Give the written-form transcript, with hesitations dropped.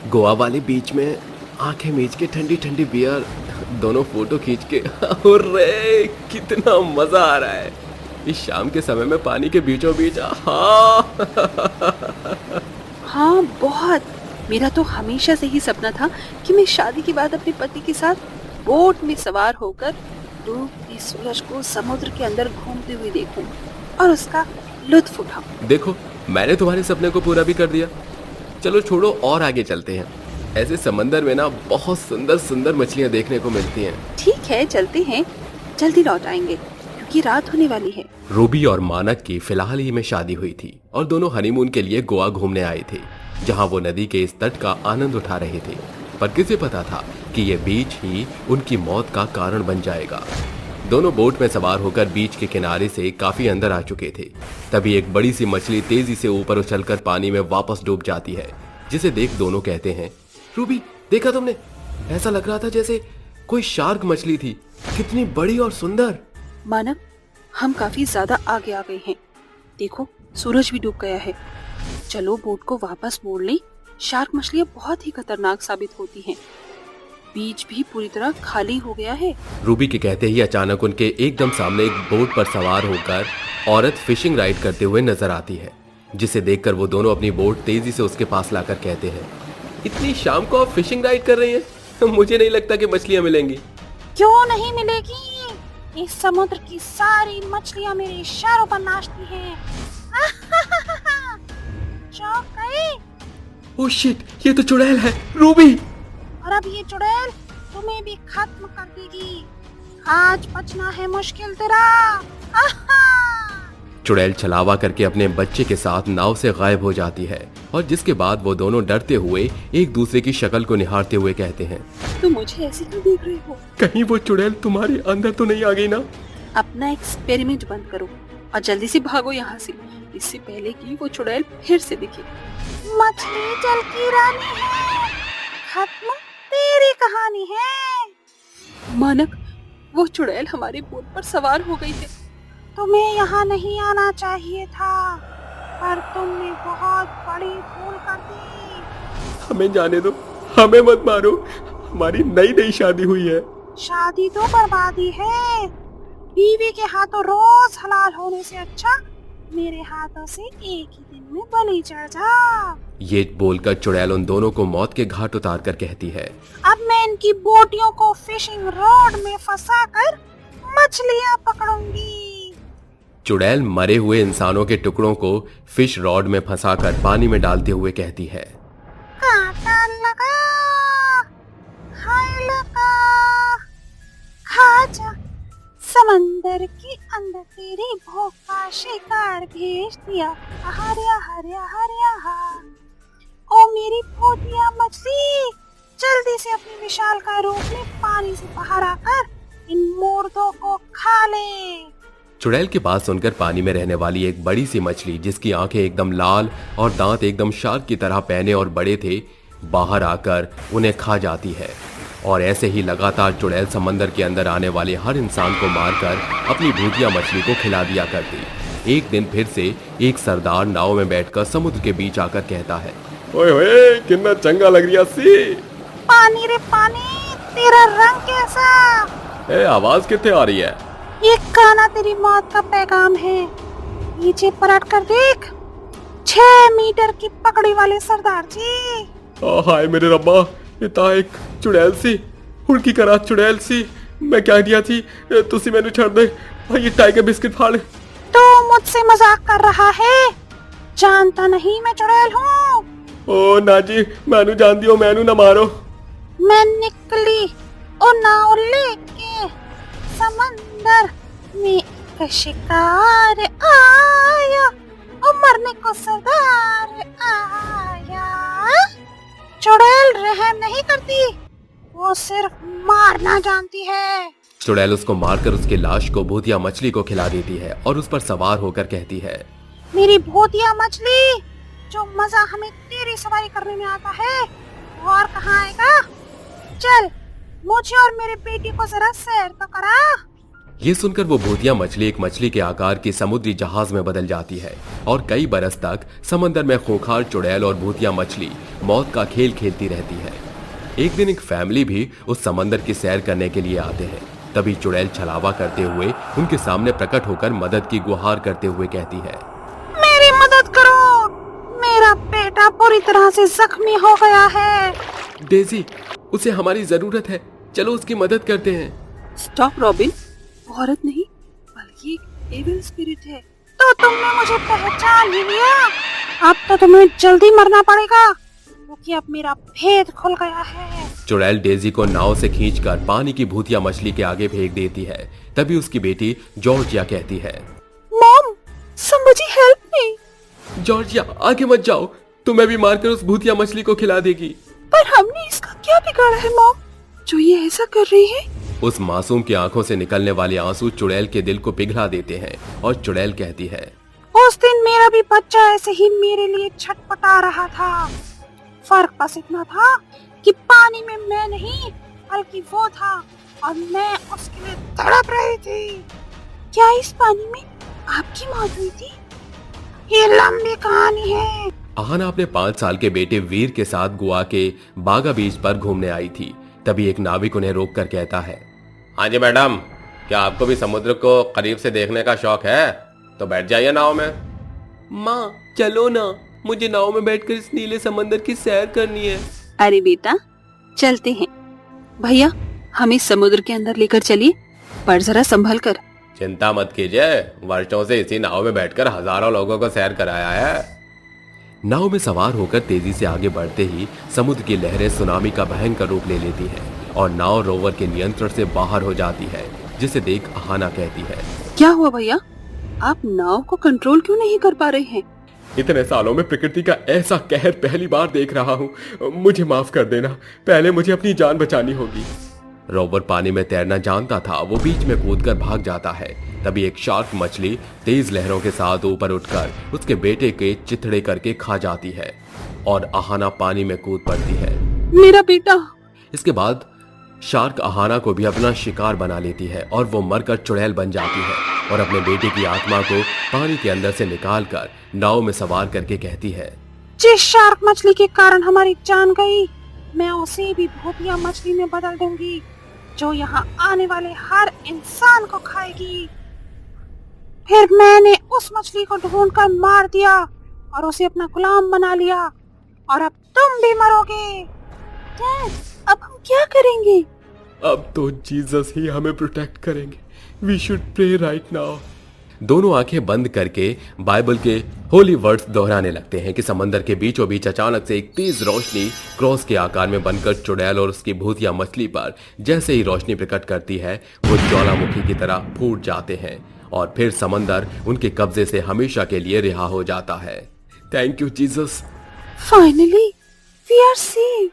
गोवा वाले बीच में आंखें मीच के ठंडी ठंडी बियर, दोनों फोटो खींच के रे कितना मजा आ रहा है इस शाम के समय में पानी के बीचों बीच। हाँ हाँ बहुत। मेरा तो हमेशा से ही सपना था कि मैं शादी के बाद अपने पति के साथ बोट में सवार होकर डूबती सूरज को समुद्र के अंदर घूमते हुए देखूं और उसका लुत्फ उठाऊं। देखो, मैंने तुम्हारे सपने को पूरा भी कर दिया। चलो छोड़ो और आगे चलते हैं। ऐसे समंदर में ना बहुत सुंदर सुंदर मछलियां देखने को मिलती हैं। ठीक है, चलते हैं, जल्दी लौट आएंगे क्योंकि रात होने वाली है। रूबी और मानक की फिलहाल ही में शादी हुई थी और दोनों हनीमून के लिए गोवा घूमने आए थे, जहां वो नदी के इस तट का आनंद उठा रहे थे। पर किसे पता था कि ये बीच ही उनकी मौत का कारण बन जाएगा। दोनों बोट में सवार होकर बीच के किनारे से काफी अंदर आ चुके थे। तभी एक बड़ी सी मछली तेजी से ऊपर उछलकर पानी में वापस डूब जाती है, जिसे देख दोनों कहते हैं, रूबी देखा तुमने? ऐसा लग रहा था जैसे कोई शार्क मछली थी। कितनी बड़ी और सुंदर। मानव, हम काफी ज्यादा आगे आ गए हैं। देखो, सूरज भी डूब गया है। चलो बोट को वापस मोड़ लें। शार्क मछलियां बहुत ही खतरनाक साबित होती हैं। बीच भी पूरी तरह खाली हो गया है। रूबी के कहते ही अचानक उनके एकदम सामने एक बोट पर सवार होकर औरत फिशिंग राइड करते हुए नजर आती है, जिसे देखकर वो दोनों अपनी बोट तेजी से उसके पास लाकर कहते हैं, इतनी शाम को आप फिशिंग राइड कर रही हैं? मुझे नहीं लगता कि मछलियां मिलेंगी। क्यों नहीं मिलेगी? इस समुद्र की सारी मछलियां मेरे इशारों पर नाचती हैं। चौंक गई? ओह शिट, ये तो चुड़ैल है, रूबी। और अब ये चुड़ैल तुम्हें भी खत्म कर देगी। आज बचना है मुश्किल तेरा। चुड़ैल छलावा करके अपने बच्चे के साथ नाव से गायब हो जाती है और जिसके बाद वो दोनों डरते हुए एक दूसरे की शक्ल को निहारते हुए कहते हैं, तुम मुझे ऐसे क्यों देख रहे हो? कहीं वो चुड़ैल तुम्हारे अंदर तो नहीं आ गई ना? अपना एक्सपेरिमेंट बंद करो और जल्दी से भागो यहाँ से, इससे पहले कि वो चुड़ैल फिर से दिखे। मछली जल की रानी है, खत्म तेरी कहानी है। मानक, वो चुड़ैल हमारे बोट पर सवार हो गई है। तुम्हें यहाँ नहीं आना चाहिए था, पर तुमने बहुत बड़ी भूल कर दी। हमें जाने दो, हमें मत मारो, हमारी नई नई शादी हुई है। शादी तो बर्बादी है। बीवी के हाथों रोज हलाल होने से अच्छा मेरे हाथों से एक ही दिन में बलि चढ़ जा। ये बोलकर चुड़ैल उन दोनों को मौत के घाट उतार कर कहती है, अब मैं इनकी बोटियों को फिशिंग रॉड में फंसाकर मछलियां पकड़ूंगी। चुड़ैल मरे हुए इंसानों के टुकड़ों को फिश रॉड में फंसाकर पानी में डालते हुए कहती है, कांटा लगा, हाय लगा, खा जा। समंदर के अंदर तेरी भूख का शिकार भेज दिया। हरिया हरिया हरिया हा। ओ मेरी भूतिया मछली, जल्दी से अपनी विशाल का रूप में पानी से बाहर आकर इन मुर्दों को खा ले। चुड़ैल की बात सुनकर पानी में रहने वाली एक बड़ी सी मछली, जिसकी आंखें एकदम लाल और दांत एकदम शार्क की तरह पैने और बड़े थे, बाहर आकर उन्हें खा जाती है। और ऐसे ही लगातार चुड़ैल समंदर के अंदर आने वाले हर इंसान को मारकर अपनी भूतिया मछली को खिला दिया करती। एक दिन फिर से एक सरदार नाव में बैठकर समुद्र के बीच आकर कहता है, ओए होए, कितना चंगा लग रही सी। पानी रे पानी, तेरा रंग कैसा? आवाज कितने आ रही है? ये गाना तेरी मौत का पैगाम है। नीचे पलट कर देख, 6 मीटर की पकड़ी वाले सरदार जी। हाय मेरे रब्बा, ये ता एक चुड़ैल सी, हुड़की करा चुड़ैल सी। मैं क्या किया थी, तुसी मैंने छड़ दे। ये टाइगर बिस्किट फाड़। तू मुझसे मजाक कर रहा है? जानता नहीं मैं चुड़ैल हूँ। ओ ना जी, मैनू जान दियो, मैनू ना मारो। मैं निकली और नाव लेके समंदर में एक शिकार आया और मरने को सरदार आया। चुड़ैल रहम नहीं करती, वो सिर्फ मारना जानती है। चुड़ैल उसको मारकर उसकी लाश को भूतिया मछली को खिला देती है और उस पर सवार होकर कहती है, मेरी भूतिया मछली, जो मजा हमें तेरी सवारी करने में आता है और कहाँ आएगा? चल, मुझे और मेरे बेटी को जरा सैर तो करा। ये सुनकर वो भूतिया मछली एक मछली के आकार की समुद्री जहाज में बदल जाती है और कई बरस तक समंदर में खूंखार चुड़ैल और भूतिया मछली मौत का खेल खेलती रहती है। एक दिन एक फैमिली भी उस समंदर की सैर करने के लिए आते हैं। तभी चुड़ैल छलावा करते हुए उनके सामने प्रकट होकर मदद की गुहार करते हुए कहती है, मेरी मदद करो, मेरा बेटा पूरी तरह से जख्मी हो गया है। डेजी, उसे हमारी जरूरत है, चलो उसकी मदद करते हैं। स्टॉप रॉबिन, औरत नहीं बल्कि एक एविल स्पिरिट है। तो तुमने मुझे पहचान ही लिया, अब तो तुम्हें जल्दी मरना पड़ेगा क्योंकि अब मेरा भेद खुल गया है। चुड़ैल डेजी को नाव से खींचकर पानी की भूतिया मछली के आगे फेंक देती है। तभी उसकी बेटी जॉर्जिया कहती है, mom, somebody help me। Georgia, आगे मत जाओ, तुम्हें भी मारकर उस भूतिया मछली को खिला देगी। पर हमने इसका क्या बिगाड़ा है मॉम, जो ये ऐसा कर रही है? उस मासूम की आंखों से निकलने वाले आंसू चुड़ैल के दिल को पिघला देते हैं और चुड़ैल कहती है, उस दिन मेरा भी बच्चा ऐसे ही मेरे लिए छटपटा रहा था। फर्क बस इतना था कि पानी में मैं नहीं बल्कि वो था और मैं उसके लिए तड़प रही थी। क्या इस पानी में आपकी मौत हुई थी? ये लंबी कहानी है। आहाना अपने 5 साल के बेटे वीर के साथ गोवा के बागा बीच पर घूमने आई थी। तभी एक नाविक उन्हें रोककर कहता है, हाँ जी मैडम, क्या आपको भी समुद्र को करीब से देखने का शौक है? तो बैठ जाइए नाव में। माँ, चलो ना, मुझे नाव में बैठकर इस नीले समंदर की सैर करनी है। अरे बेटा, चलते हैं। भैया, हमें समुद्र के अंदर लेकर चलिए, पर जरा संभल कर। चिंता मत कीजिए, वर्षों से इसी नाव में बैठकर हजारों लोगों को सैर कराया है। नाव में सवार होकर तेजी से आगे बढ़ते ही समुद्र की लहरें सुनामी का भयंकर रूप ले लेती हैं और नाव रोवर के नियंत्रण से बाहर हो जाती है, जिसे देख आहाना कहती है, क्या हुआ भैया, आप नाव को कंट्रोल क्यों नहीं कर पा रहे हैं? इतने सालों में प्रकृति का ऐसा कहर पहली बार देख रहा हूँ, मुझे माफ कर देना, पहले मुझे अपनी जान बचानी होगी। रोवर पानी में तैरना जानता था, वो बीच में कूदकर भाग जाता है। तभी एक शार्क मछली तेज लहरों के साथ ऊपर उठकर उसके बेटे के चिथड़े करके खा जाती है और आहाना पानी में कूद पड़ती है। मेरा बेटा। इसके बाद शार्क आहाना को भी अपना शिकार बना लेती है और वो मरकर चुड़ैल बन जाती है और अपने बेटे की आत्मा को पानी के अंदर से निकालकर नाव में सवार करके कहती है, जिस शार्क मछली के कारण हमारी जान गई, मैं उसे भी भूतिया मछली में बदल दूंगी, जो यहाँ आने वाले हर इंसान को खाएगी। फिर मैंने उस मछली को ढूंढकर मार दिया और उसे अपना गुलाम बना लिया और अब तुम भी मरोगे। डैड, अब हम क्या करेंगे? अब तो जीसस ही हमें प्रोटेक्ट करेंगे। We should pray right now. दोनों आंखें बंद करके बाइबल के होली वर्ड्स दोहराने लगते हैं कि समंदर के बीचों बीच अचानक से एक तेज रोशनी क्रॉस के आकार में बनकर चुड़ैल और उसकी भूतिया मछली पर जैसे ही रोशनी प्रकट करती है, वो ज्वालामुखी की तरह फूट जाते हैं और फिर समंदर उनके कब्जे से हमेशा के लिए रिहा हो जाता है। Thank you Jesus. Finally we are save.